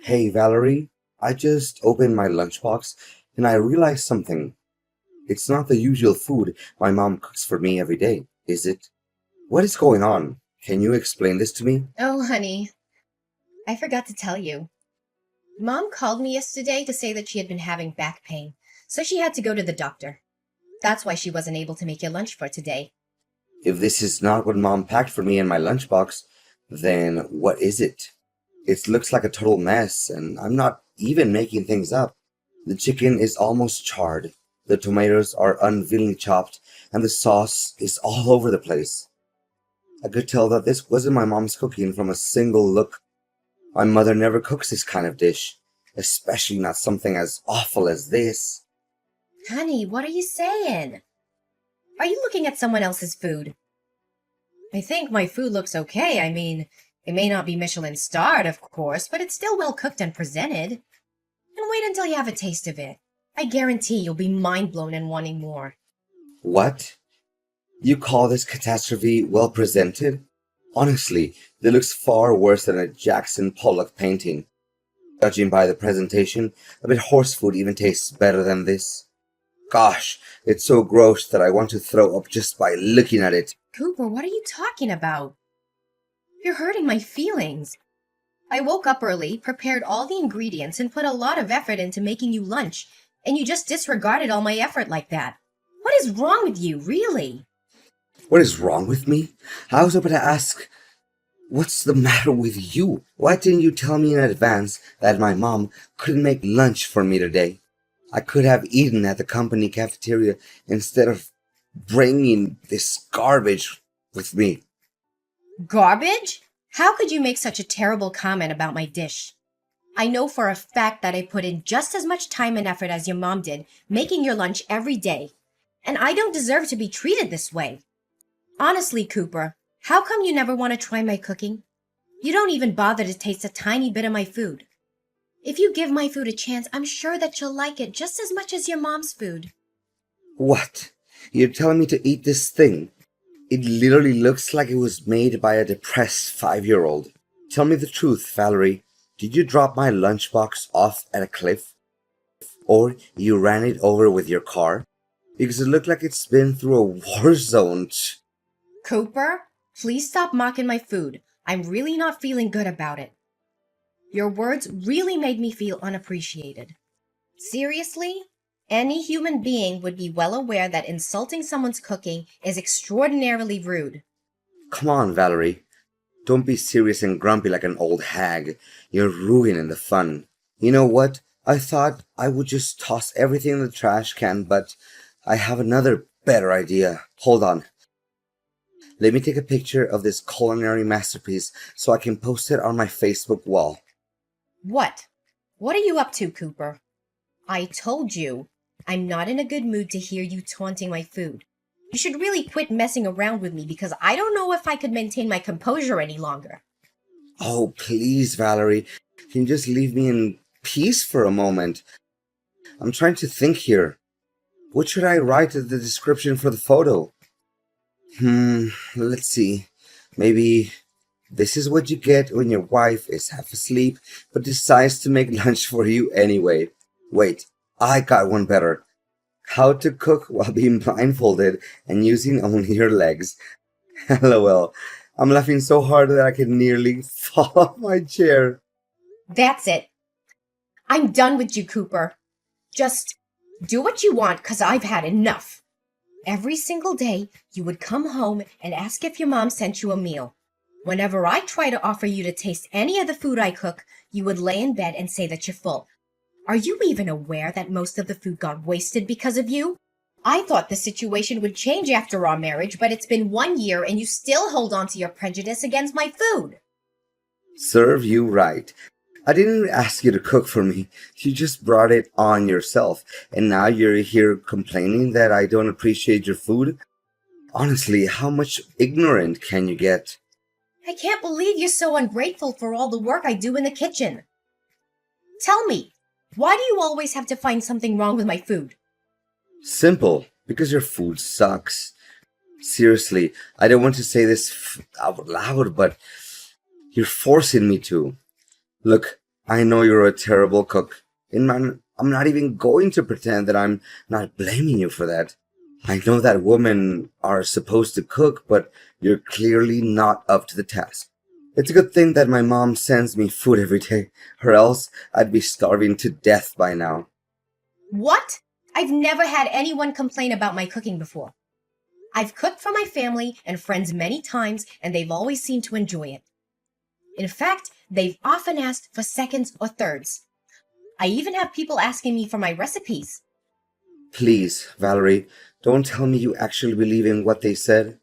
Hey Valerie, I just opened my lunchbox and I realized something. It's not the usual food my mom cooks for me every day, is it? What is going on? Can you explain this to me? Oh, honey, I forgot to tell you. Mom called me yesterday to say that she had been having back pain, so she had to go to the doctor. That's why she wasn't able to make your lunch for today. If this is not what mom packed for me in my lunchbox, then what is it? It looks like a total mess, and I'm not even making things up. The chicken is almost charred, the tomatoes are unwillingly chopped, and the sauce is all over the place. I could tell that this wasn't my mom's cooking from a single look. My mother never cooks this kind of dish, especially not something as awful as this. Honey, what are you saying? Are you looking at someone else's food? I think my food looks okay. I mean, it may not be Michelin starred, of course, but it's still well cooked and presented. And wait until you have a taste of it. I guarantee you'll be mind blown and wanting more. What? You call this catastrophe well presented? Honestly, it looks far worse than a Jackson Pollock painting. Judging by the presentation, a bit horse food even tastes better than this. Gosh, it's so gross that I want to throw up just by looking at it. Cooper, what are you talking about? You're hurting my feelings. I woke up early, prepared all the ingredients, and put a lot of effort into making you lunch, and you just disregarded all my effort like that. What is wrong with you, really? What is wrong with me? I was about to ask, what's the matter with you? Why didn't you tell me in advance that my mom couldn't make lunch for me today? I could have eaten at the company cafeteria instead of bringing this garbage with me. Garbage? How could you make such a terrible comment about my dish? I know for a fact that I put in just as much time and effort as your mom did, making your lunch every day. And I don't deserve to be treated this way. Honestly, Cooper, how come you never want to try my cooking? You don't even bother to taste a tiny bit of my food. If you give my food a chance, I'm sure that you'll like it just as much as your mom's food. What? You're telling me to eat this thing? It literally looks like it was made by a depressed 5-year-old. Tell me the truth, Valerie. Did you drop my lunchbox off at a cliff? Or you ran it over with your car? Because it looked like it's been through a war zone. Cooper, please stop mocking my food. I'm really not feeling good about it. Your words really made me feel unappreciated. Seriously? Any human being would be well aware that insulting someone's cooking is extraordinarily rude. Come on, Valerie. Don't be serious and grumpy like an old hag. You're ruining the fun. You know what? I thought I would just toss everything in the trash can, but I have another better idea. Hold on. Let me take a picture of this culinary masterpiece so I can post it on my Facebook wall. What? What are you up to, Cooper? I told you, I'm not in a good mood to hear you taunting my food. You should really quit messing around with me because I don't know if I could maintain my composure any longer. Oh, please, Valerie. Can you just leave me in peace for a moment? I'm trying to think here. What should I write as the description for the photo? Let's see. Maybe this is what you get when your wife is half asleep but decides to make lunch for you anyway. Wait, I got one better. How to cook while being blindfolded and using only your legs. LOL. I'm laughing so hard that I can nearly fall off my chair. That's it. I'm done with you, Cooper. Just do what you want because I've had enough. Every single day, you would come home and ask if your mom sent you a meal. Whenever I try to offer you to taste any of the food I cook, you would lay in bed and say that you're full. Are you even aware that most of the food got wasted because of you? I thought the situation would change after our marriage, but it's been 1 year and you still hold on to your prejudice against my food. Serve you right. I didn't ask you to cook for me. You just brought it on yourself. And now you're here complaining that I don't appreciate your food? Honestly, how much ignorant can you get? I can't believe you're so ungrateful for all the work I do in the kitchen. Tell me, why do you always have to find something wrong with my food? Simple. Because your food sucks. Seriously, I don't want to say this out loud, but you're forcing me to. Look, I know you're a terrible cook, and I'm not even going to pretend that I'm not blaming you for that. I know that women are supposed to cook, but you're clearly not up to the task. It's a good thing that my mom sends me food every day, or else I'd be starving to death by now. What? I've never had anyone complain about my cooking before. I've cooked for my family and friends many times, and they've always seemed to enjoy it. In fact, they've often asked for seconds or thirds. I even have people asking me for my recipes. Please, Valerie, don't tell me you actually believe in what they said.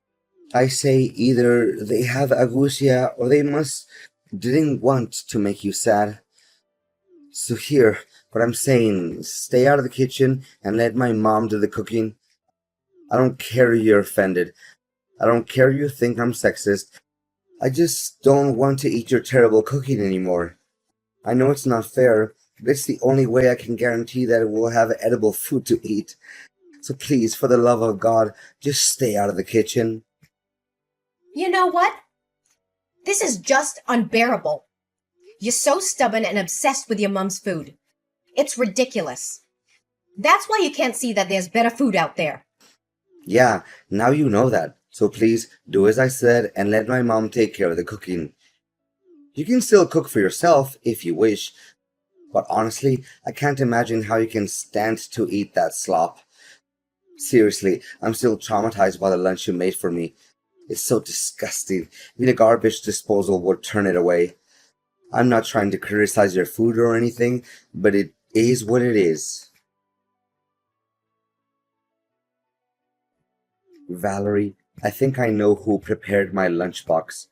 I say either they have agousia or they must didn't want to make you sad. So here, what I'm saying, stay out of the kitchen and let my mom do the cooking. I don't care you're offended. I don't care you think I'm sexist. I just don't want to eat your terrible cooking anymore. I know it's not fair, but it's the only way I can guarantee that we'll have edible food to eat. So please, for the love of God, just stay out of the kitchen. You know what? This is just unbearable. You're so stubborn and obsessed with your mom's food. It's ridiculous. That's why you can't see that there's better food out there. Yeah, now you know that. So please, do as I said and let my mom take care of the cooking. You can still cook for yourself if you wish, but honestly, I can't imagine how you can stand to eat that slop. Seriously, I'm still traumatized by the lunch you made for me. It's so disgusting. Even a garbage disposal would turn it away. I'm not trying to criticize your food or anything, but it is what it is. Valerie, I think I know who prepared my lunchbox,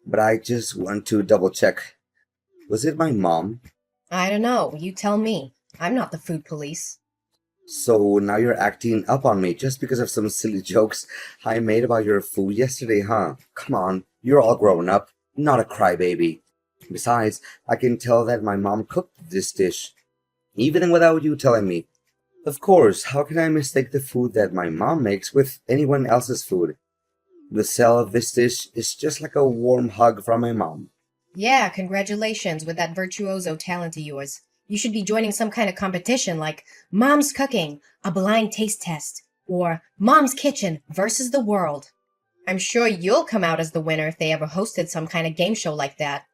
but I just want to double check. Was it my mom? I don't know. You tell me. I'm not the food police. So now you're acting up on me just because of some silly jokes I made about your food yesterday, huh? Come on, you're all grown up, not a crybaby. Besides, I can tell that my mom cooked this dish, even without you telling me. Of course, how can I mistake the food that my mom makes with anyone else's food? The smell of this dish is just like a warm hug from my mom. Yeah, congratulations with that virtuoso talent of yours. You should be joining some kind of competition like Mom's Cooking, a blind taste test, or Mom's Kitchen versus the World. I'm sure you'll come out as the winner if they ever hosted some kind of game show like that.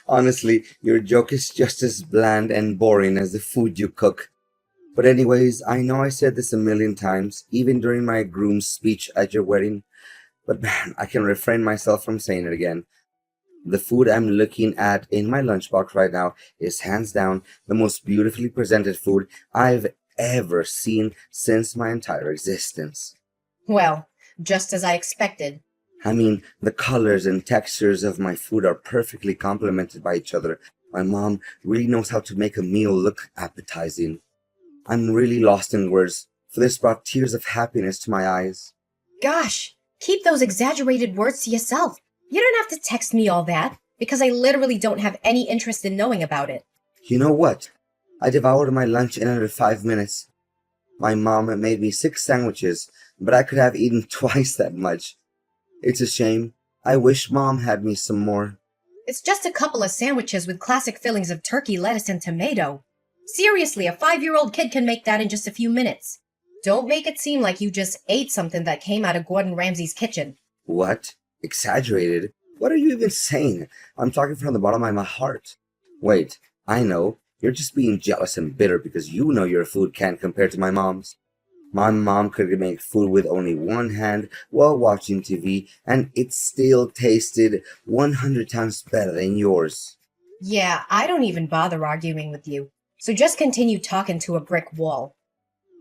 Honestly, your joke is just as bland and boring as the food you cook. But anyways, I know I said this a million times, even during my groom's speech at your wedding, but man, I can refrain myself from saying it again. The food I'm looking at in my lunchbox right now is hands down the most beautifully presented food I've ever seen since my entire existence. Well, just as I expected. I mean, the colors and textures of my food are perfectly complemented by each other. My mom really knows how to make a meal look appetizing. I'm really lost in words, for this brought tears of happiness to my eyes. Gosh, keep those exaggerated words to yourself. You don't have to text me all that, because I literally don't have any interest in knowing about it. You know what? I devoured my lunch in under 5 minutes. My mom made me 6 sandwiches, but I could have eaten twice that much. It's a shame. I wish Mom had me some more. It's just a couple of sandwiches with classic fillings of turkey, lettuce, and tomato. Seriously, a 5-year-old kid can make that in just a few minutes. Don't make it seem like you just ate something that came out of Gordon Ramsay's kitchen. What? Exaggerated? What are you even saying? I'm talking from the bottom of my heart. Wait, I know. You're just being jealous and bitter because you know your food can't compare to my mom's. My mom could make food with only one hand while watching TV, and it still tasted 100 times better than yours. Yeah, I don't even bother arguing with you. So just continue talking to a brick wall.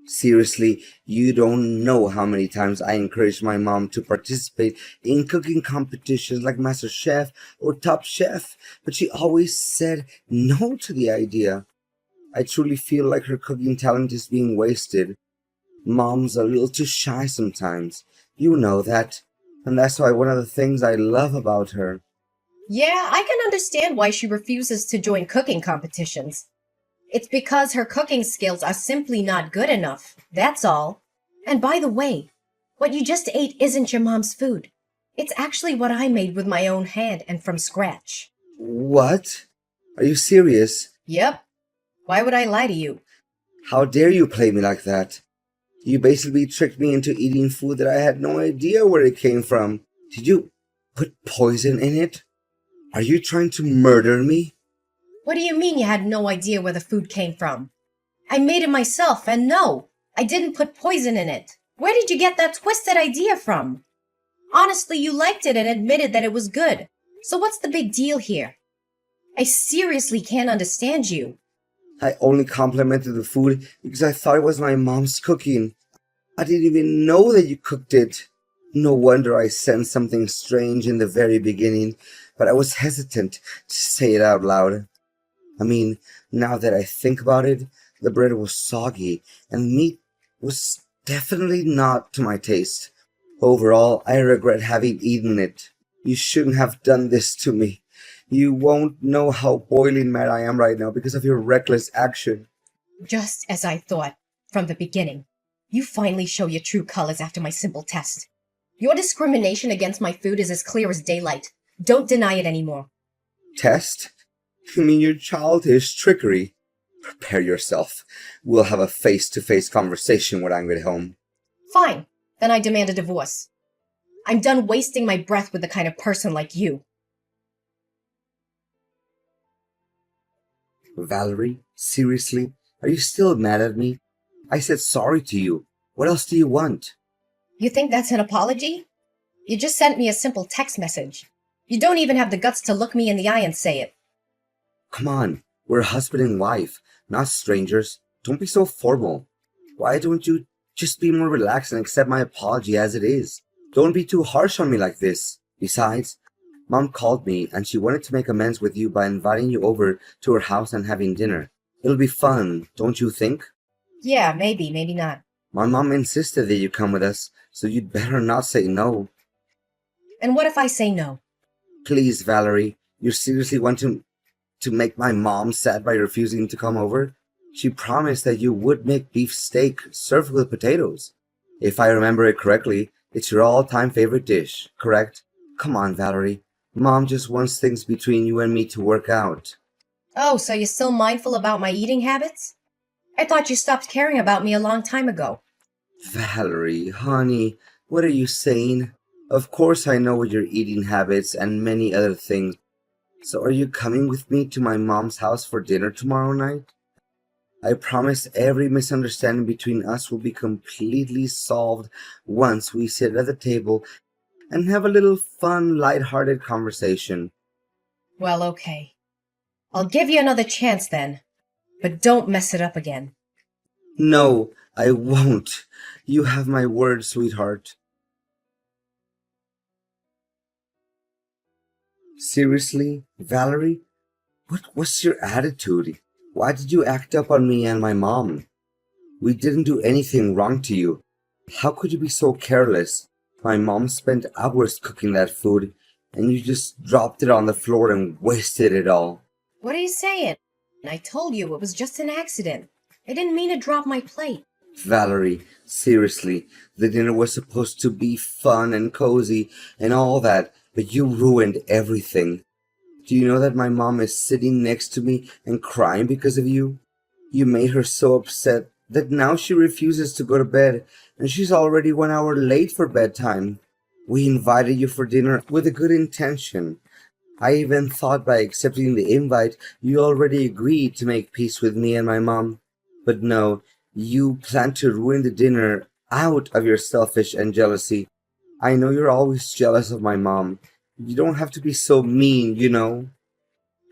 Seriously, you don't know how many times I encouraged my mom to participate in cooking competitions like Master Chef or Top Chef, but she always said no to the idea. I truly feel like her cooking talent is being wasted. Mom's a little too shy sometimes. You know that. And that's why one of the things I love about her. Yeah, I can understand why she refuses to join cooking competitions. It's because her cooking skills are simply not good enough. That's all. And by the way, what you just ate isn't your mom's food. It's actually what I made with my own hand and from scratch. What? Are you serious? Yep. Why would I lie to you? How dare you play me like that? You basically tricked me into eating food that I had no idea where it came from. Did you put poison in it? Are you trying to murder me? What do you mean you had no idea where the food came from? I made it myself, and no, I didn't put poison in it. Where did you get that twisted idea from? Honestly, you liked it and admitted that it was good. So what's the big deal here? I seriously can't understand you. I only complimented the food because I thought it was my mom's cooking. I didn't even know that you cooked it. No wonder I sensed something strange in the very beginning, but I was hesitant to say it out loud. I mean, now that I think about it, the bread was soggy and meat was definitely not to my taste. Overall, I regret having eaten it. You shouldn't have done this to me. You won't know how boiling mad I am right now because of your reckless action. Just as I thought from the beginning. You finally show your true colors after my simple test. Your discrimination against my food is as clear as daylight. Don't deny it anymore. Test? You mean your childish trickery? Prepare yourself. We'll have a face-to-face conversation when I get home. Fine, then I demand a divorce. I'm done wasting my breath with the kind of person like you. Valerie, seriously? Are you still mad at me? I said sorry to you. What else do you want? You think that's an apology? You just sent me a simple text message. You don't even have the guts to look me in the eye and say it. Come on, we're husband and wife, not strangers. Don't be so formal. Why don't you just be more relaxed and accept my apology as it is? Don't be too harsh on me like this. Besides, Mom called me and she wanted to make amends with you by inviting you over to her house and having dinner. It'll be fun, don't you think? Yeah, maybe, maybe not. My mom insisted that you come with us, so you'd better not say no. And what if I say no? Please, Valerie, you seriously want to make my mom sad by refusing to come over? She promised that you would make beef steak served with potatoes. If I remember it correctly, it's your all-time favorite dish, correct? Come on, Valerie. Mom just wants things between you and me to work out. Oh, so you're still mindful about my eating habits? I thought you stopped caring about me a long time ago. Valerie, honey, what are you saying? Of course I know your eating habits and many other things. So are you coming with me to my mom's house for dinner tomorrow night? I promise every misunderstanding between us will be completely solved once we sit at the table and have a little fun, light-hearted conversation. Well, okay. I'll give you another chance then. But don't mess it up again. No, I won't. You have my word, sweetheart. Seriously, Valerie? What was your attitude? Why did you act up on me and my mom? We didn't do anything wrong to you. How could you be so careless? My mom spent hours cooking that food, and you just dropped it on the floor and wasted it all. What are you saying? I told you it was just an accident. I didn't mean to drop my plate. Valerie, seriously, the dinner was supposed to be fun and cozy and all that, but you ruined everything. Do you know that my mom is sitting next to me and crying because of you? You made her so upset that now she refuses to go to bed, and she's already 1 hour late for bedtime. We invited you for dinner with a good intention. I even thought by accepting the invite, you already agreed to make peace with me and my mom. But no, you plan to ruin the dinner out of your selfish and jealousy. I know you're always jealous of my mom. You don't have to be so mean, you know.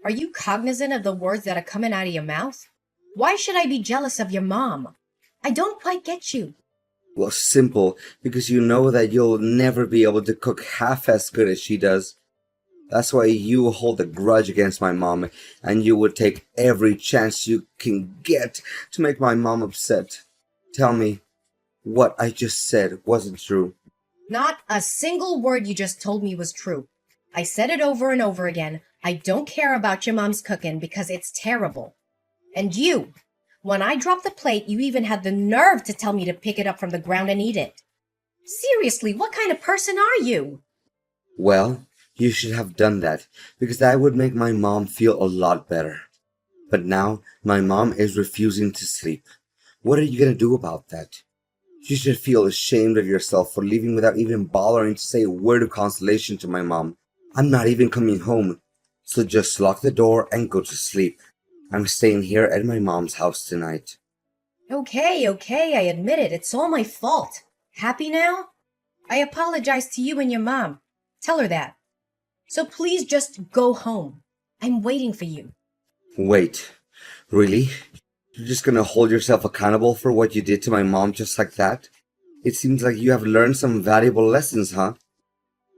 Are you cognizant of the words that are coming out of your mouth? Why should I be jealous of your mom? I don't quite get you. Well, simple, because you know that you'll never be able to cook half as good as she does. That's why you hold a grudge against my mom, and you would take every chance you can get to make my mom upset. Tell me, what I just said wasn't true. Not a single word you just told me was true. I said it over and over again. I don't care about your mom's cooking because it's terrible. And you, when I dropped the plate, you even had the nerve to tell me to pick it up from the ground and eat it. Seriously, what kind of person are you? Well, You should have done that, because that would make my mom feel a lot better. But now, my mom is refusing to sleep. What are you gonna do about that? You should feel ashamed of yourself for leaving without even bothering to say a word of consolation to my mom. I'm not even coming home, so just lock the door and go to sleep. I'm staying here at my mom's house tonight. Okay, I admit it. It's all my fault. Happy now? I apologize to you and your mom. Tell her that. So please just go home. I'm waiting for you. Wait, really? You're just gonna hold yourself accountable for what you did to my mom just like that? It seems like you have learned some valuable lessons, huh?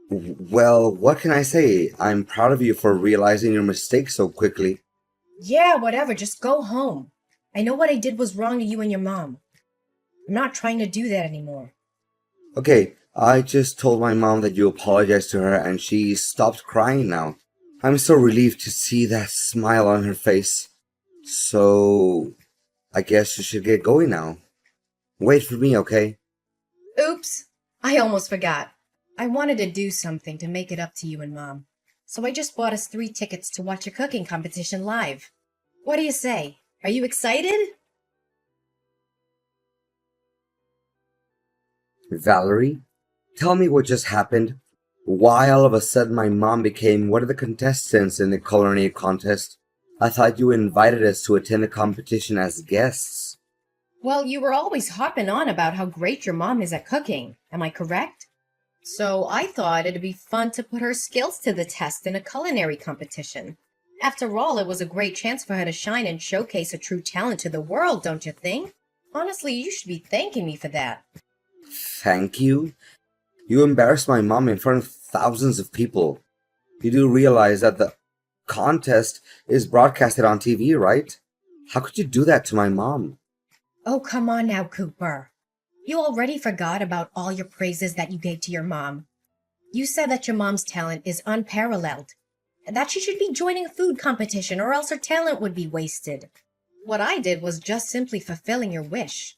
Well, what can I say? I'm proud of you for realizing your mistake so quickly. Yeah, whatever. Just go home. I know what I did was wrong to you and your mom. I'm not trying to do that anymore. Okay, I just told my mom that you apologized to her and she stopped crying now. I'm so relieved to see that smile on her face. So, I guess you should get going now. Wait for me, okay? Oops. I almost forgot. I wanted to do something to make it up to you and mom. So I just bought us 3 tickets to watch a cooking competition live. What do you say? Are you excited? Valerie, tell me what just happened. Why all of a sudden my mom became one of the contestants in the culinary contest? I thought you invited us to attend the competition as guests. Well, you were always harping on about how great your mom is at cooking. Am I correct? So I thought it'd be fun to put her skills to the test in a culinary competition. After all, it was a great chance for her to shine and showcase her true talent to the world, don't you think? Honestly, you should be thanking me for that. Thank you? You embarrassed my mom in front of thousands of people. You do realize that the contest is broadcasted on TV, right? How could you do that to my mom? Oh, come on now, Cooper. You already forgot about all your praises that you gave to your mom. You said that your mom's talent is unparalleled, and that she should be joining a food competition or else her talent would be wasted. What I did was just simply fulfilling your wish.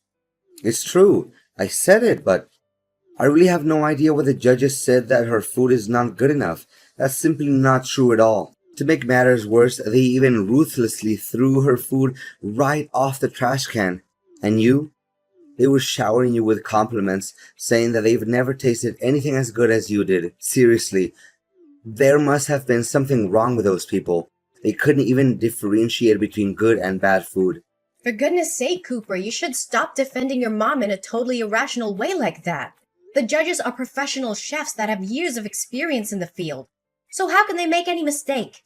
It's true. I said it, but I really have no idea what the judges said that her food is not good enough. That's simply not true at all. To make matters worse, they even ruthlessly threw her food right off the trash can. And you? They were showering you with compliments, saying that they've never tasted anything as good as you did. Seriously, there must have been something wrong with those people. They couldn't even differentiate between good and bad food. For goodness sake, Cooper, you should stop defending your mom in a totally irrational way like that. The judges are professional chefs that have years of experience in the field. So how can they make any mistake?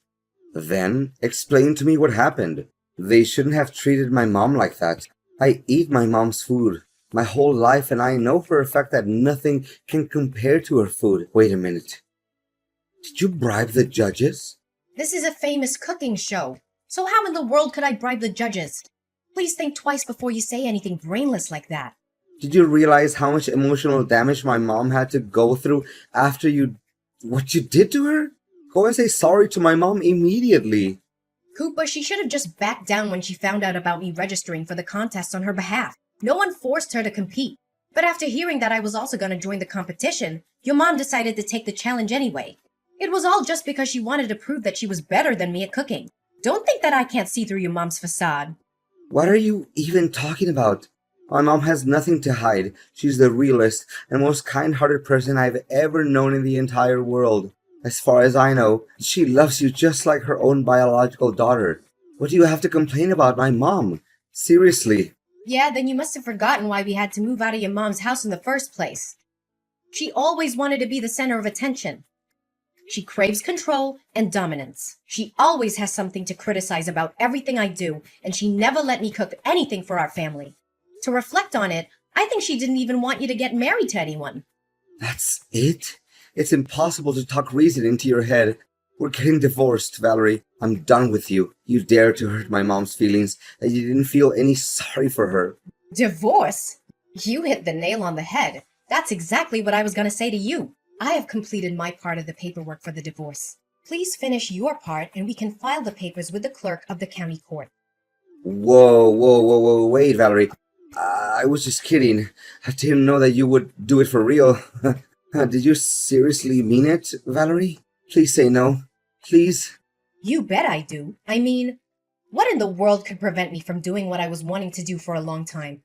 Then, explain to me what happened. They shouldn't have treated my mom like that. I eat my mom's food my whole life, and I know for a fact that nothing can compare to her food. Wait a minute. Did you bribe the judges? This is a famous cooking show. So how in the world could I bribe the judges? Please think twice before you say anything brainless like that. Did you realize how much emotional damage my mom had to go through after what you did to her? Go and say sorry to my mom immediately. Cooper, she should have just backed down when she found out about me registering for the contest on her behalf. No one forced her to compete. But after hearing that I was also going to join the competition, your mom decided to take the challenge anyway. It was all just because she wanted to prove that she was better than me at cooking. Don't think that I can't see through your mom's facade. What are you even talking about? My mom has nothing to hide. She's the realest and most kind-hearted person I've ever known in the entire world. As far as I know, she loves you just like her own biological daughter. What do you have to complain about my mom? Seriously. Yeah, then you must have forgotten why we had to move out of your mom's house in the first place. She always wanted to be the center of attention. She craves control and dominance. She always has something to criticize about everything I do, and she never let me cook anything for our family. To reflect on it, I think she didn't even want you to get married to anyone. That's it? It's impossible to talk reason into your head. We're getting divorced, Valerie. I'm done with you. You dared to hurt my mom's feelings, and you didn't feel any sorry for her. Divorce? You hit the nail on the head. That's exactly what I was going to say to you. I have completed my part of the paperwork for the divorce. Please finish your part and we can file the papers with the clerk of the county court. Whoa, wait, Valerie. I was just kidding. I didn't know that you would do it for real. Did you seriously mean it, Valerie? Please say no. Please. You bet I do. I mean, what in the world could prevent me from doing what I was wanting to do for a long time?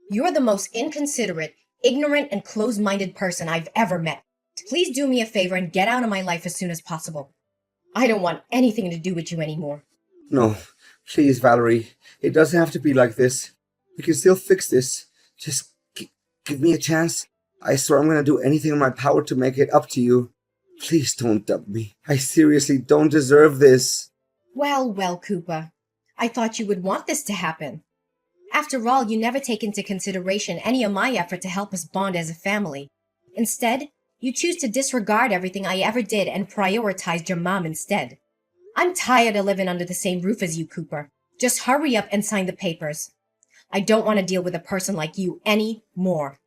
You're the most inconsiderate, ignorant, and closed-minded person I've ever met. Please do me a favor and get out of my life as soon as possible. I don't want anything to do with you anymore. No. Please, Valerie. It doesn't have to be like this. We can still fix this. Just give me a chance. I swear I'm going to do anything in my power to make it up to you. Please don't dump me. I seriously don't deserve this. Well, well, Cooper. I thought you would want this to happen. After all, you never take into consideration any of my effort to help us bond as a family. Instead, you choose to disregard everything I ever did and prioritized your mom instead. I'm tired of living under the same roof as you, Cooper. Just hurry up and sign the papers. I don't want to deal with a person like you any more.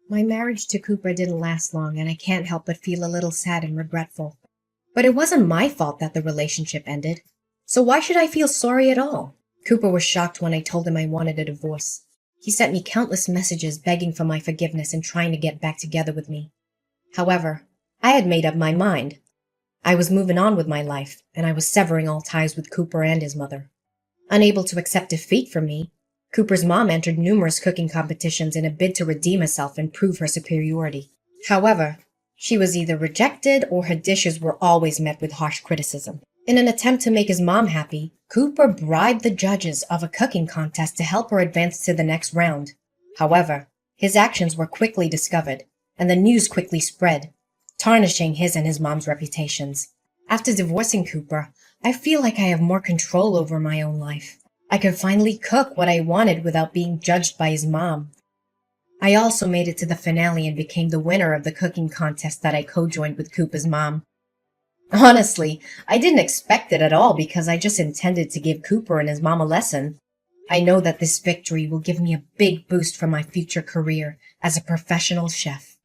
My marriage to Cooper didn't last long, and I can't help but feel a little sad and regretful. But it wasn't my fault that the relationship ended. So why should I feel sorry at all? Cooper was shocked when I told him I wanted a divorce. He sent me countless messages begging for my forgiveness and trying to get back together with me. However, I had made up my mind. I was moving on with my life, and I was severing all ties with Cooper and his mother. Unable to accept defeat from me, Cooper's mom entered numerous cooking competitions in a bid to redeem herself and prove her superiority. However, she was either rejected or her dishes were always met with harsh criticism. In an attempt to make his mom happy, Cooper bribed the judges of a cooking contest to help her advance to the next round. However, his actions were quickly discovered, and the news quickly spread, tarnishing his and his mom's reputations. After divorcing Cooper, I feel like I have more control over my own life. I could finally cook what I wanted without being judged by his mom. I also made it to the finale and became the winner of the cooking contest that I co-joined with Cooper's mom. Honestly, I didn't expect it at all because I just intended to give Cooper and his mom a lesson. I know that this victory will give me a big boost for my future career as a professional chef.